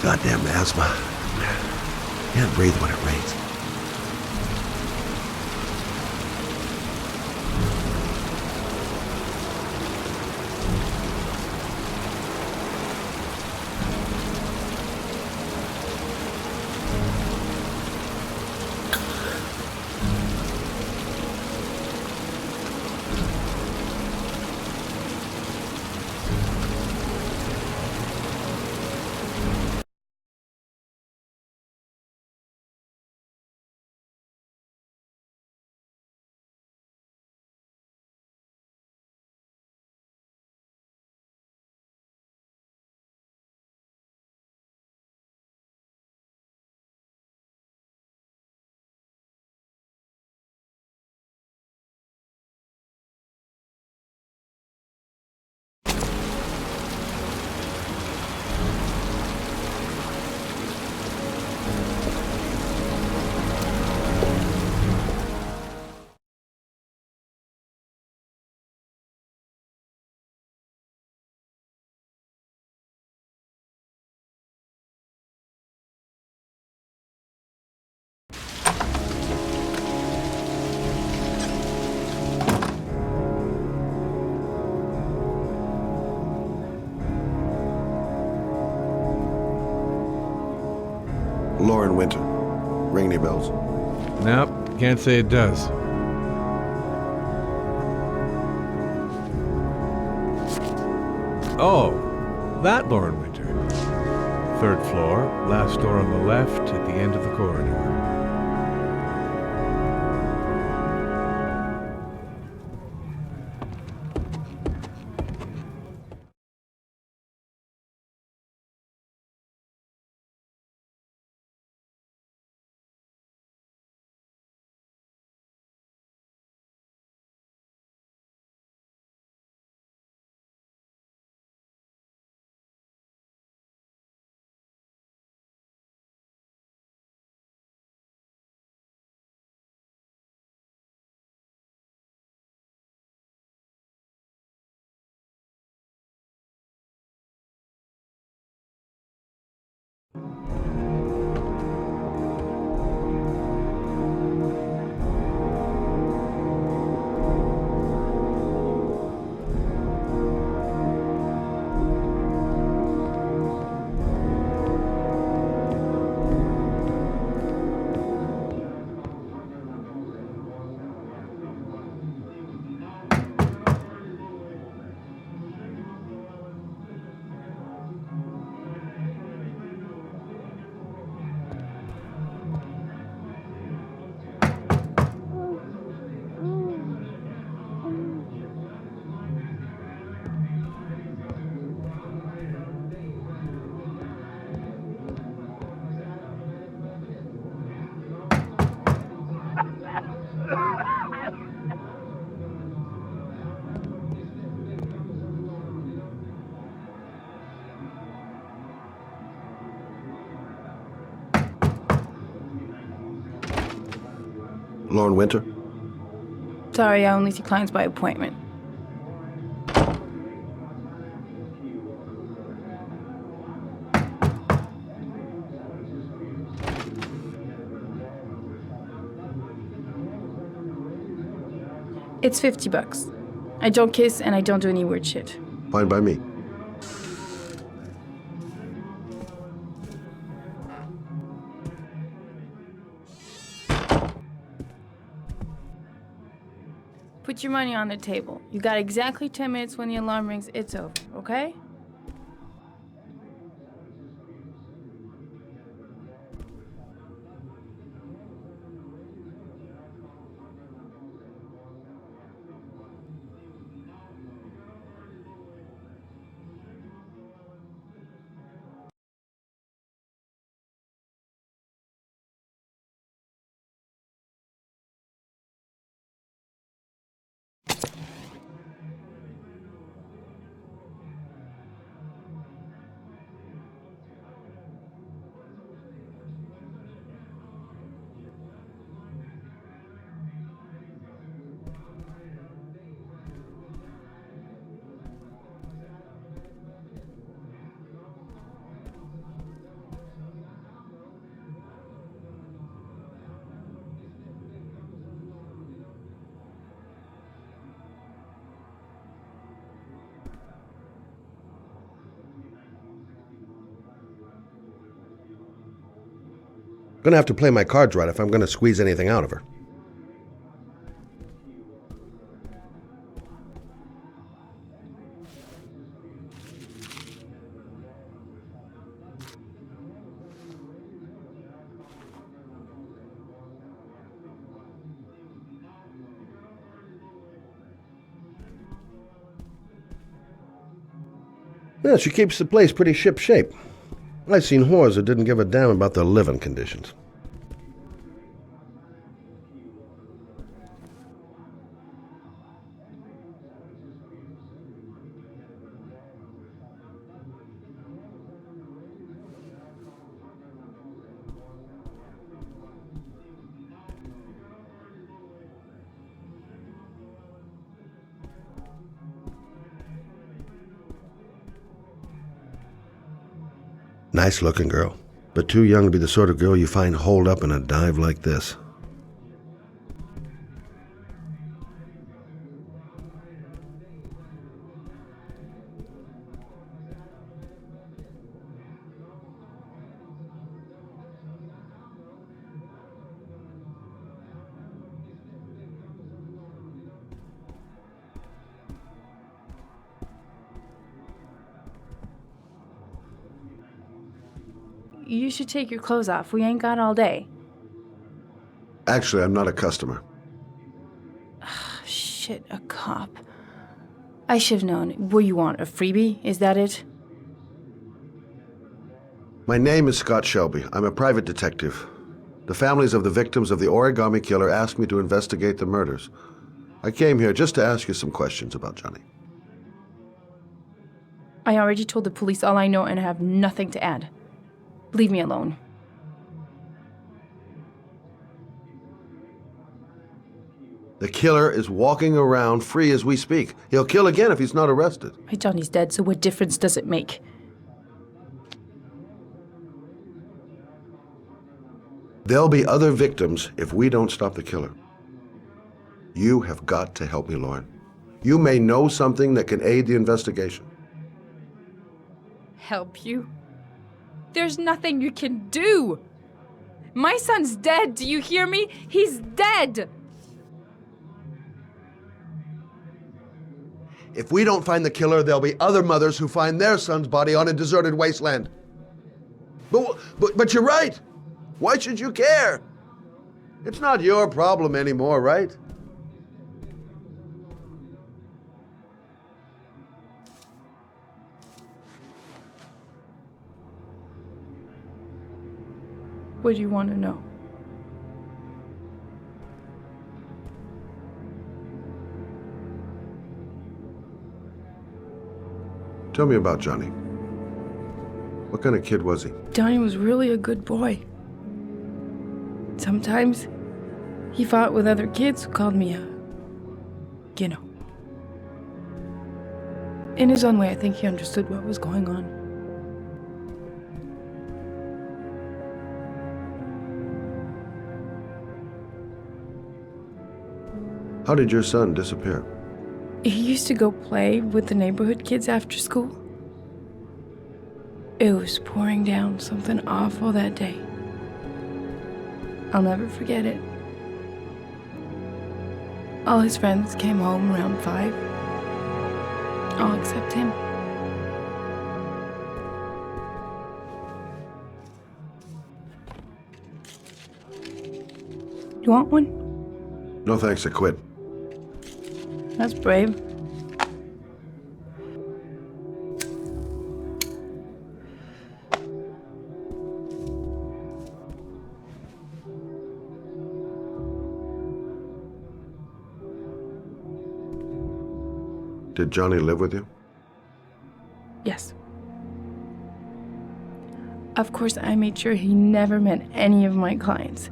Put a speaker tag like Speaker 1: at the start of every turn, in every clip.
Speaker 1: Goddamn asthma. Can't breathe when it rains. Lauren Winter. Ring any bells?
Speaker 2: Nope, can't say it does. Oh, that Lauren Winter. Third floor, last door on the left at the end of the corridor.
Speaker 1: Lauren Winter?
Speaker 3: Sorry, I only see clients by appointment. It's $50. I don't kiss and I don't do any weird shit.
Speaker 1: Fine by me.
Speaker 3: Put your money on the table. You got exactly 10 minutes. When the alarm rings, it's over, okay?
Speaker 1: Gonna have to play my cards right if I'm gonna squeeze anything out of her. Yeah, she keeps the place pretty ship-shape. I've seen whores that didn't give a damn about their living conditions. Nice-looking girl, but too young to be the sort of girl you find holed up in a dive like this.
Speaker 3: You should take your clothes off. We ain't got all day.
Speaker 1: Actually, I'm not a customer.
Speaker 3: Shit, a cop. I should've known. What do you want, a freebie? Is that it?
Speaker 1: My name is Scott Shelby. I'm a private detective. The families of the victims of the Origami Killer asked me to investigate the murders. I came here just to ask you some questions about Johnny.
Speaker 3: I already told the police all I know and I have nothing to add. Leave me alone.
Speaker 1: The killer is walking around free as we speak. He'll kill again if he's not arrested.
Speaker 3: My Johnny's dead, so what difference does it make?
Speaker 1: There'll be other victims if we don't stop the killer. You have got to help me, Lauren. You may know something that can aid the investigation.
Speaker 3: Help you? There's nothing you can do! My son's dead, do you hear me? He's dead!
Speaker 1: If we don't find the killer, there'll be other mothers who find their son's body on a deserted wasteland. But you're right. Why should you care? It's not your problem anymore, right?
Speaker 3: What do you want to know?
Speaker 1: Tell me about Johnny. What kind of kid was he?
Speaker 3: Johnny was really a good boy. Sometimes he fought with other kids who called me you know. In his own way, I think he understood what was going on.
Speaker 1: How did your son disappear?
Speaker 3: He used to go play with the neighborhood kids after school. It was pouring down something awful that day. I'll never forget it. All his friends came home around 5. All except him. You want one?
Speaker 1: No thanks, I quit.
Speaker 3: That's brave.
Speaker 1: Did Johnny live with you?
Speaker 3: Yes. Of course, I made sure he never met any of my clients.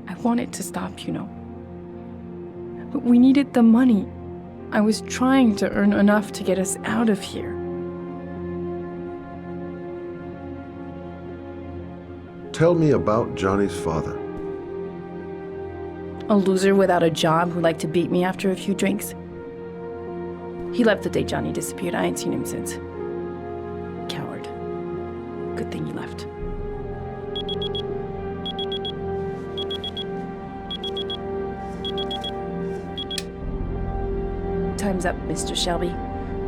Speaker 3: I wanted to stop, you know. But we needed the money. I was trying to earn enough to get us out of here.
Speaker 1: Tell me about Johnny's father.
Speaker 3: A loser without a job who liked to beat me after a few drinks. He left the day Johnny disappeared. I ain't seen him since. Coward. Good thing he left. time's up, Mr. Shelby.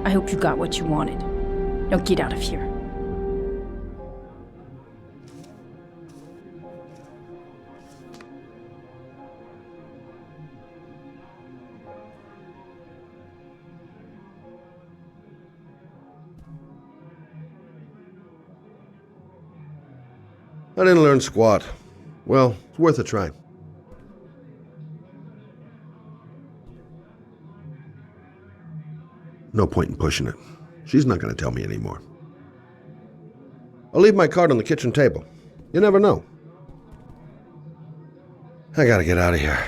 Speaker 3: I hope you got what you wanted. Now get out of here.
Speaker 1: I didn't learn squat. Well, it's worth a try. No point in pushing it. She's not going to tell me anymore. I'll leave my card on the kitchen table. You never know. I gotta get out of here.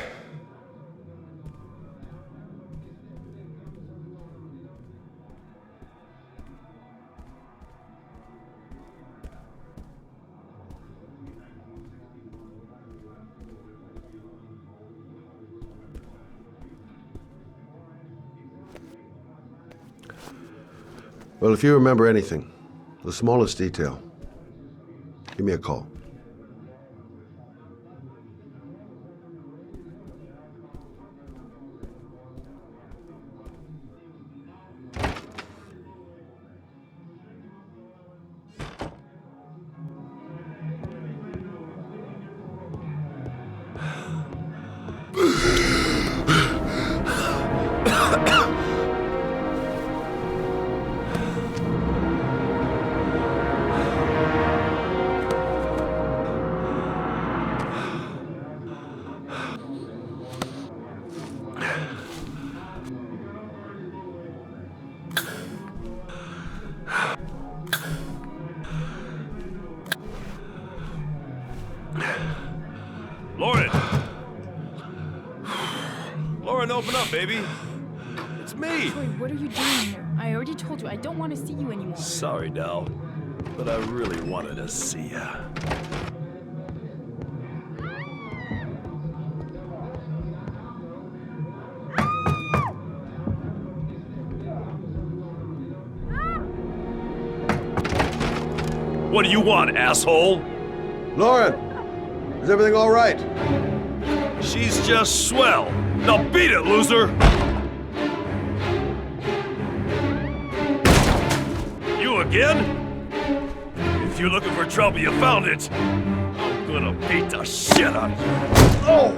Speaker 1: Well, if you remember anything, the smallest detail, give me a call.
Speaker 4: Lauren! Lauren, open up, baby. It's me.
Speaker 3: Troy, what are you doing here? I already told you I don't want to see you anymore.
Speaker 4: Sorry, Dal, but I really wanted to see ya. What do you want, asshole?
Speaker 1: Lauren, is everything all right?
Speaker 4: She's just swell. Now beat it, loser! You again? If you're looking for trouble, you found it. I'm gonna beat the shit out of you.
Speaker 1: Oh!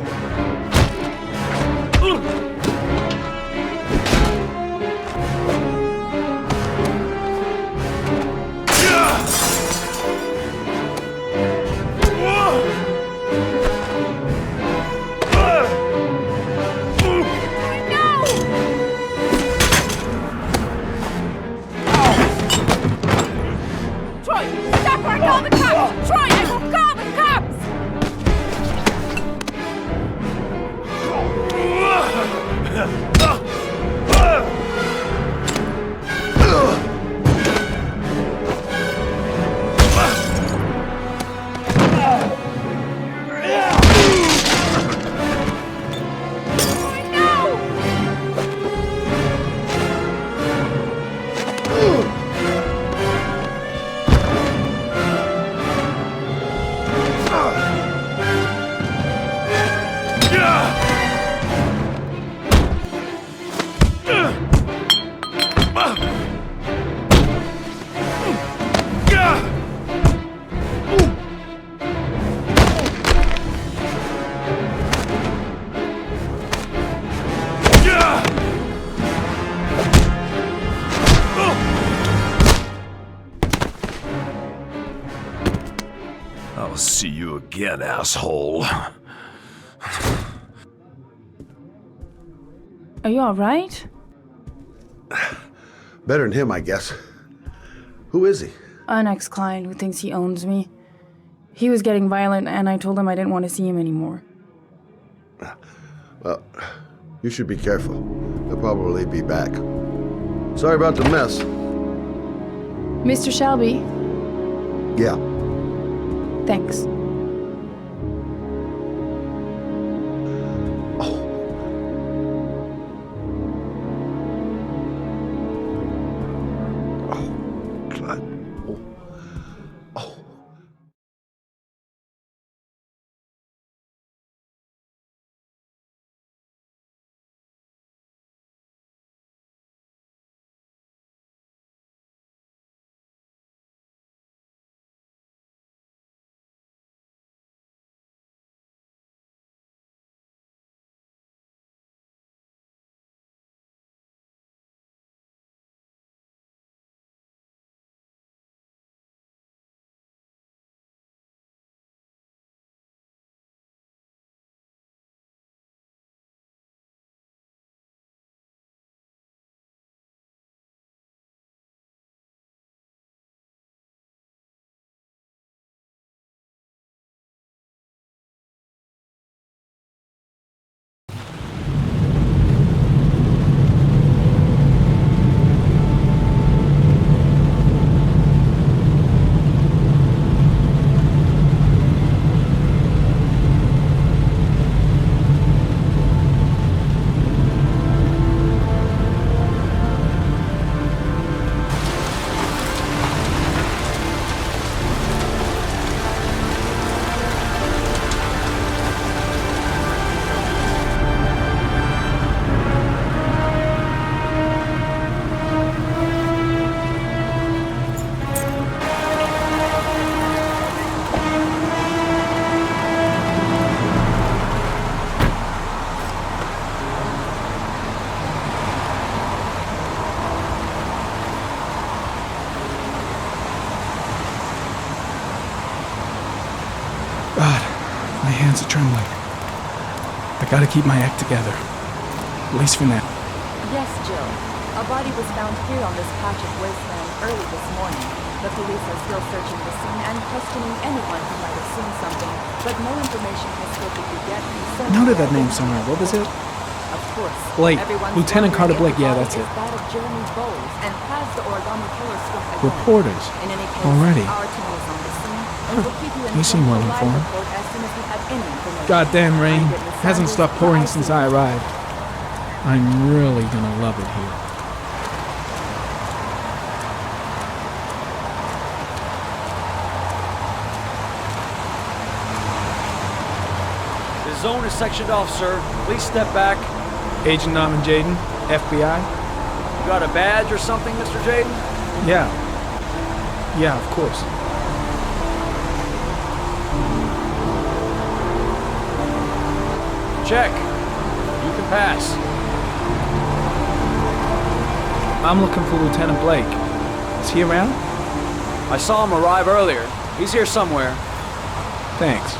Speaker 3: Troy, stop or I'll call the cops! Troy, I will call the cops!
Speaker 4: I'll see you again, asshole.
Speaker 3: Are you alright?
Speaker 1: Better than him, I guess. Who is he?
Speaker 3: An ex-client who thinks he owns me. He was getting violent and I told him I didn't want to see him anymore.
Speaker 1: Well, you should be careful. He'll probably be back. Sorry about the mess.
Speaker 3: Mr. Shelby,
Speaker 1: Yeah.
Speaker 3: thanks.
Speaker 5: hands are trembling. I gotta keep my act together. At least for now.
Speaker 6: Yes, Jill. A body was found here on this patch of wasteland early this morning. The police are still searching the scene and questioning anyone who might have seen something, but no information has filtered yet concerning...
Speaker 5: Noted that name somewhere. What was it?
Speaker 6: Of course.
Speaker 5: Blake.
Speaker 6: Everyone's
Speaker 5: Lieutenant Carter
Speaker 6: wondering if
Speaker 5: Blake.
Speaker 6: the
Speaker 5: Yeah,
Speaker 6: body
Speaker 5: that's
Speaker 6: is
Speaker 5: it.
Speaker 6: that of Jeremy Bowles, and has the Origami Killer struck again.
Speaker 5: Reporters.
Speaker 6: In any case,
Speaker 5: Already.
Speaker 6: our team is on the scene, and we'll keep you
Speaker 5: You seem well
Speaker 6: informed
Speaker 5: informed.
Speaker 6: report as soon as we have any information.
Speaker 5: Goddamn rain.
Speaker 6: Eyewitness
Speaker 5: Hasn't
Speaker 6: Sanders,
Speaker 5: stopped pouring
Speaker 6: live
Speaker 5: since
Speaker 6: scene.
Speaker 5: I arrived. I'm really gonna love it here.
Speaker 7: The zone is sectioned off, sir. Please step back.
Speaker 5: Agent Norman Jaden, FBI?
Speaker 7: You got a badge or something, Mr. Jaden?
Speaker 5: Yeah. Yeah, of course.
Speaker 7: Check. You can pass.
Speaker 5: I'm looking for Lieutenant Blake. Is he around?
Speaker 7: I saw him arrive earlier. He's here somewhere.
Speaker 5: Thanks.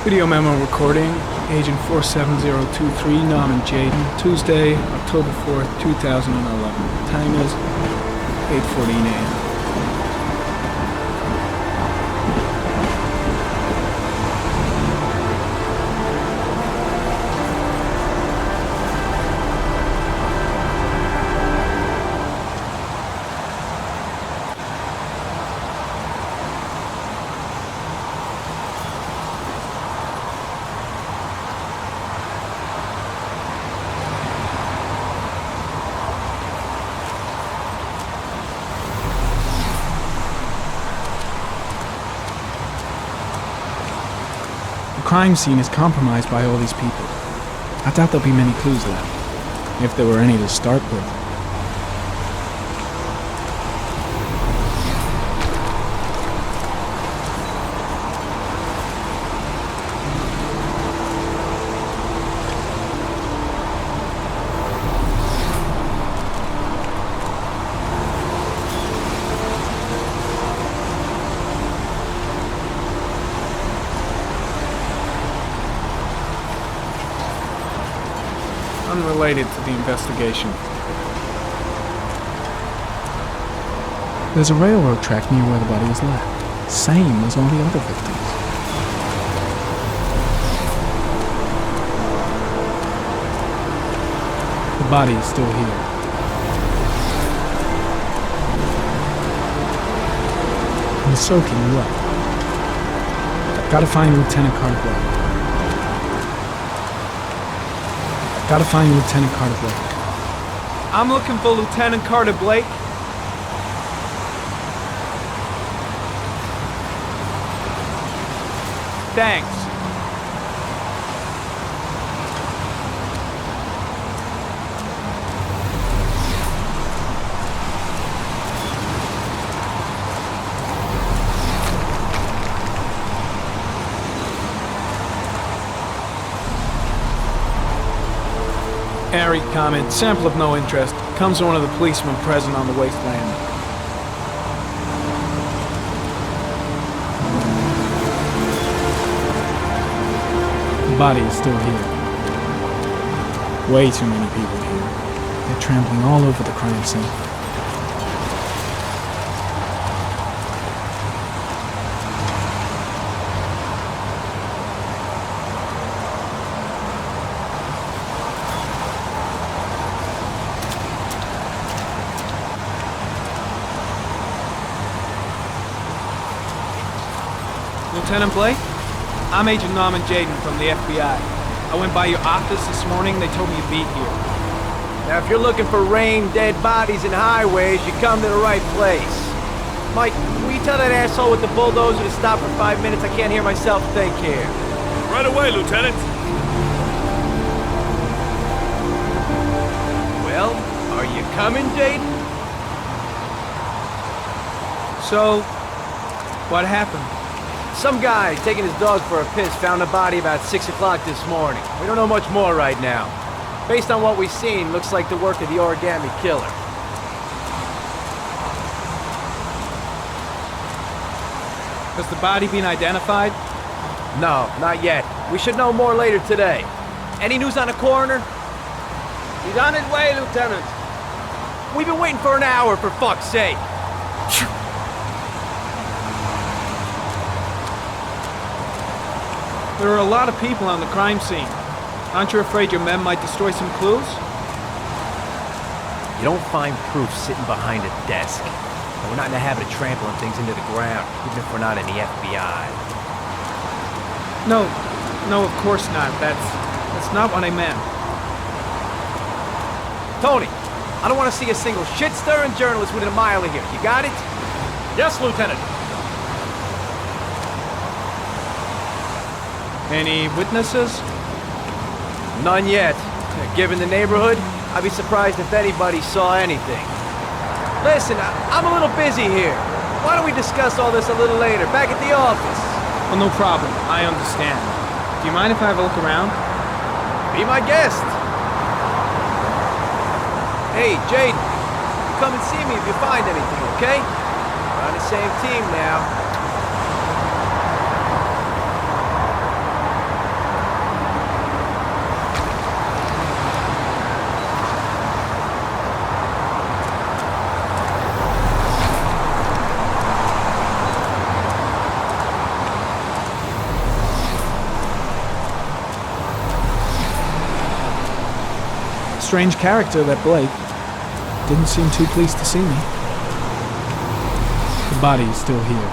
Speaker 5: Video memo recording, Agent 47023, Norman Jaden, Tuesday, October 4th, 2011. Time is 8:14 a.m. The crime scene is compromised by all these people. I doubt there'll be many clues left, if there were any to start with. Unrelated to the investigation. There's a railroad track near where the body was left. Same as all the other victims. The body is still here. I'm soaking wet. Gotta find Lieutenant Carter Blake. Gotta find Lieutenant Carter Blake. I'm looking for Lieutenant Carter Blake. Thanks. Airy comment, sample of no interest, comes from one of the policemen present on the wasteland. The body is still here. Way too many people here. They're trampling all over the crime scene. Lieutenant Blake? I'm Agent Norman Jaden from the FBI. I went by your office this morning. They told me you'd be here.
Speaker 7: Now, if you're looking for rain, dead bodies, and highways, you come to the right place. Mike, will you tell that asshole with the bulldozer to stop for 5 minutes? I can't hear myself think here.
Speaker 4: Right away, Lieutenant.
Speaker 7: Well, are you coming, Jaden?
Speaker 5: So, what happened?
Speaker 7: Some guy taking his dog for a piss found a body about 6 o'clock this morning. We don't know much more right now. Based on what we've seen, looks like the work of the Origami Killer.
Speaker 5: Has the body been identified?
Speaker 7: No, not yet. We should know more later today. Any news on the coroner?
Speaker 8: He's on his way, Lieutenant.
Speaker 7: We've been waiting for an hour, for fuck's sake.
Speaker 5: There are a lot of people on the crime scene. Aren't you afraid your men might destroy some clues?
Speaker 7: You don't find proof sitting behind a desk. And we're not in the habit of trampling things into the ground, even if we're not in the FBI.
Speaker 5: No, of course not. That's not what I meant.
Speaker 7: Tony, I don't want to see a single shit-stirring journalist within a mile of here. You got it?
Speaker 4: Yes, Lieutenant.
Speaker 5: Any witnesses?
Speaker 7: None yet. Given the neighborhood, I'd be surprised if anybody saw anything. Listen, I'm a little busy here. Why don't we discuss all this a little later, back at the office?
Speaker 5: Well, no problem. I understand. Do you mind if I have a look around?
Speaker 7: Be my guest. Hey, Jaden, come and see me if you find anything, okay? We're on the same team now.
Speaker 5: Strange character, that Blake. Didn't seem too pleased to see me. The body is still here.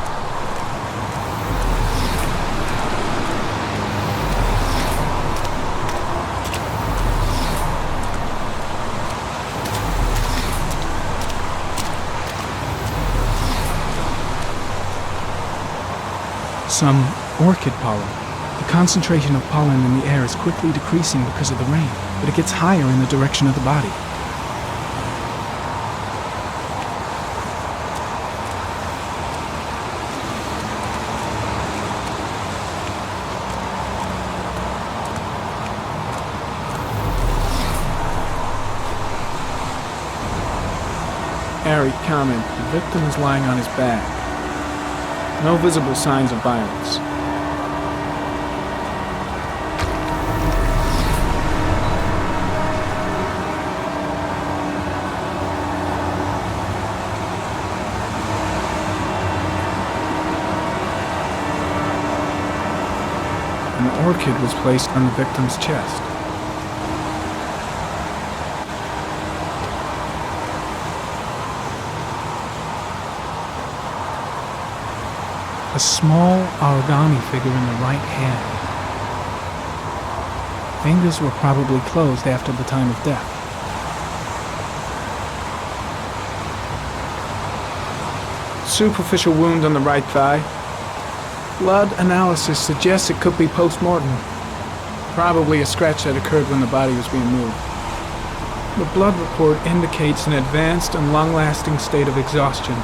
Speaker 5: Some orchid pollen. The concentration of pollen in the air is quickly decreasing because of the rain, but it gets higher in the direction of the body. Harry comment, the victim is lying on his back. No visible signs of violence. An orchid was placed on the victim's chest. A small origami figure in the right hand. Fingers were probably closed after the time of death. Superficial wound on the right thigh. Blood analysis suggests it could be post-mortem. Probably a scratch that occurred when the body was being moved. The blood report indicates an advanced and long-lasting state of exhaustion.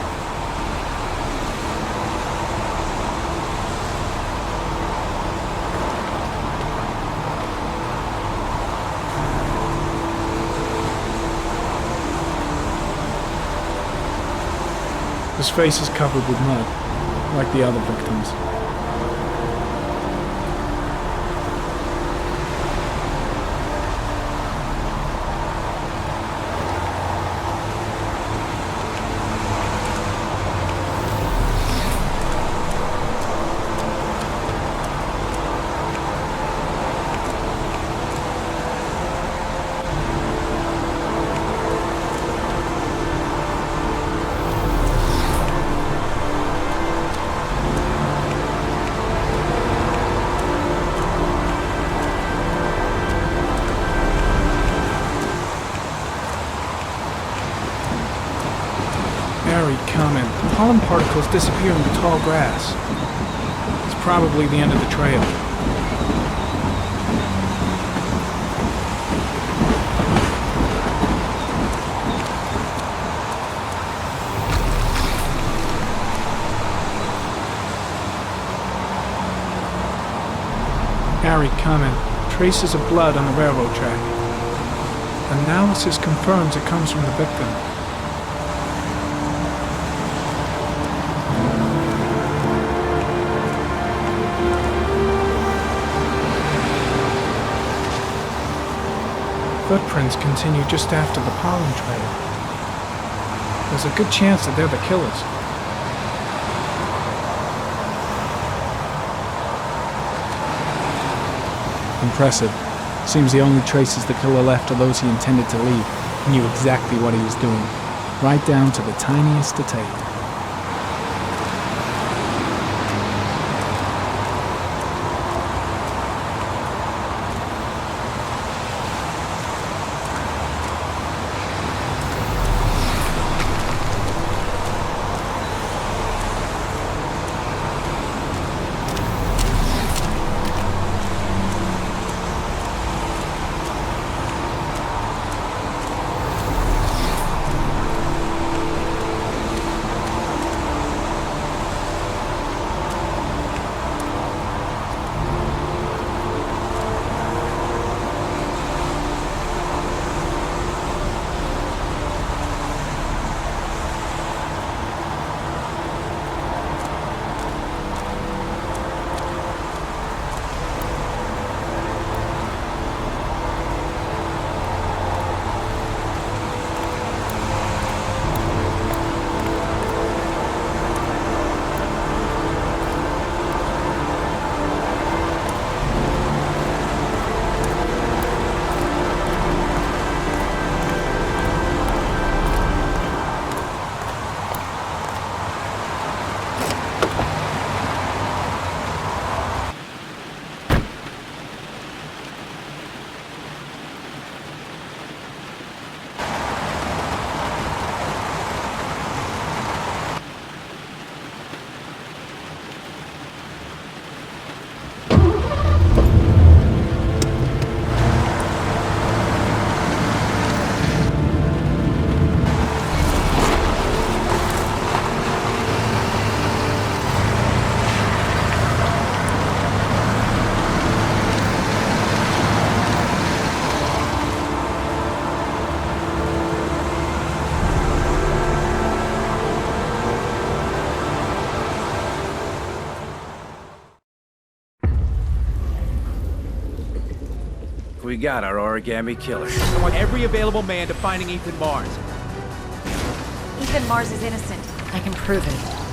Speaker 5: His face is covered with mud, like the other victims. Comment. Pollen particles disappear in the tall grass. It's probably the end of the trail. Harry comment. Traces of blood on the railroad track. Analysis confirms it comes from the victim. Footprints continue just after the pollen trail. There's a good chance that they're the killers. Impressive. Seems the only traces the killer left are those he intended to leave. He knew exactly what he was doing, right down to the tiniest detail.
Speaker 7: We got our origami killer.
Speaker 9: I want every available man to finding Ethan Mars.
Speaker 6: Ethan Mars is innocent.
Speaker 10: I can prove it.